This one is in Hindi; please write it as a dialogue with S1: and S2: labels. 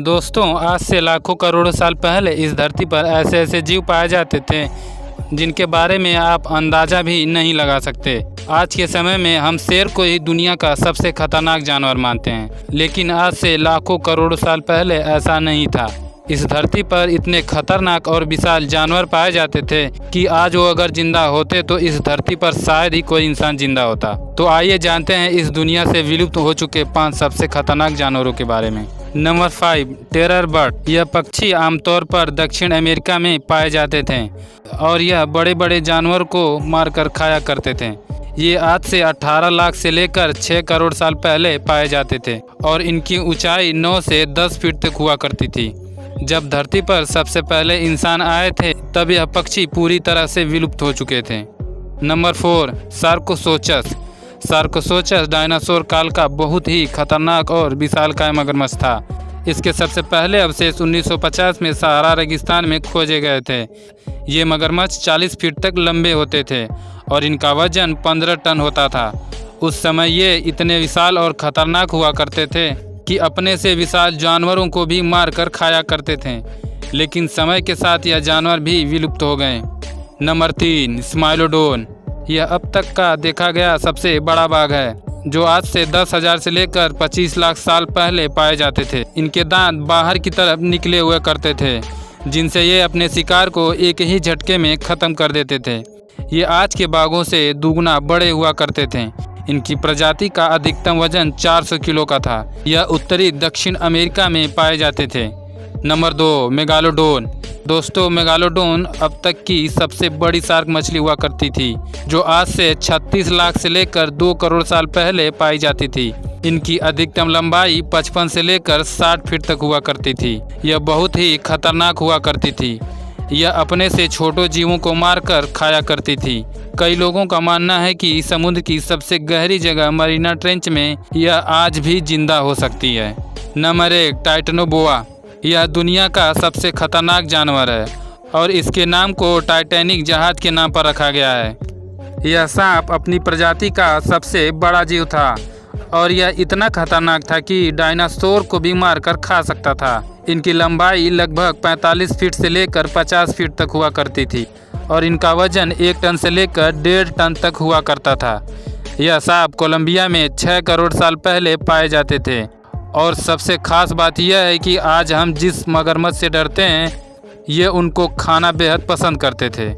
S1: दोस्तों, आज से लाखों करोड़ों साल पहले इस धरती पर ऐसे ऐसे जीव पाए जाते थे जिनके बारे में आप अंदाज़ा भी नहीं लगा सकते। आज के समय में हम शेर को ही दुनिया का सबसे खतरनाक जानवर मानते हैं, लेकिन आज से लाखों करोड़ों साल पहले ऐसा नहीं था। इस धरती पर इतने खतरनाक और विशाल जानवर पाए जाते थे कि आज वो अगर जिंदा होते तो इस धरती पर शायद ही कोई इंसान जिंदा होता। तो आइए जानते हैं इस दुनिया से विलुप्त हो चुके 5 सबसे खतरनाक जानवरों के बारे में। Number 5, terror bird. यह पक्षी आमतौर पर दक्षिण अमेरिका में पाए जाते थे और यह बड़े बड़े जानवर को मारकर खाया करते थे। ये आज से 18 लाख से लेकर 6 करोड़ साल पहले पाए जाते थे और इनकी ऊंचाई 9 से 10 फीट तक हुआ करती थी। जब धरती पर सबसे पहले इंसान आए थे तब यह पक्षी पूरी तरह से विलुप्त हो चुके थे। नंबर 4, सार्कोसोचस। सार्कोसोचस डायनासोर काल का बहुत ही खतरनाक और विशालकाय मगरमच्छ था। इसके सबसे पहले अवशेष 1950 में सहारा रेगिस्तान में खोजे गए थे। ये मगरमच्छ 40 फीट तक लंबे होते थे और इनका वजन 15 टन होता था। उस समय ये इतने विशाल और खतरनाक हुआ करते थे कि अपने से विशाल जानवरों को भी मारकर खाया करते थे, लेकिन समय के साथ यह जानवर भी विलुप्त हो गए। नंबर 3, स्माइलोडोन। यह अब तक का देखा गया सबसे बड़ा बाघ है, जो आज से 10,000 से लेकर 25 लाख साल पहले पाए जाते थे। इनके दांत बाहर की तरफ निकले हुए करते थे, जिनसे ये अपने शिकार को एक ही झटके में ख़त्म कर देते थे। ये आज के बाघों से दुगना बड़े हुआ करते थे। इनकी प्रजाति का अधिकतम वजन 400 किलो का था। यह उत्तरी दक्षिण अमेरिका में पाए जाते थे। Number 2, megalodon. दोस्तों, मेगालोडोन अब तक की सबसे बड़ी शार्क मछली हुआ करती थी, जो आज से 36 लाख से लेकर 2 करोड़ साल पहले पाई जाती थी। इनकी अधिकतम लंबाई 55 से लेकर 60 फीट तक हुआ करती थी। यह बहुत ही खतरनाक हुआ करती थी। यह अपने से छोटे जीवों को मारकर खाया करती थी। कई लोगों का मानना है कि समुद्र की सबसे गहरी जगह मरीना ट्रेंच में यह आज भी जिंदा हो सकती है। Number 1, Titanoboa. यह दुनिया का सबसे खतरनाक जानवर है और इसके नाम को टाइटैनिक जहाज के नाम पर रखा गया है। यह सांप अपनी प्रजाति का सबसे बड़ा जीव था और यह इतना खतरनाक था कि डायनासोर को भी मारकर खा सकता था। इनकी लंबाई लगभग 45 फीट से लेकर 50 फीट तक हुआ करती थी और इनका वजन 1 टन से लेकर 1.5 टन तक हुआ करता था। यह सांप कोलंबिया में 6 करोड़ साल पहले पाए जाते थे और सबसे खास बात यह है कि आज हम जिस मगरमच्छ से डरते हैं, ये उनको खाना बेहद पसंद करते थे।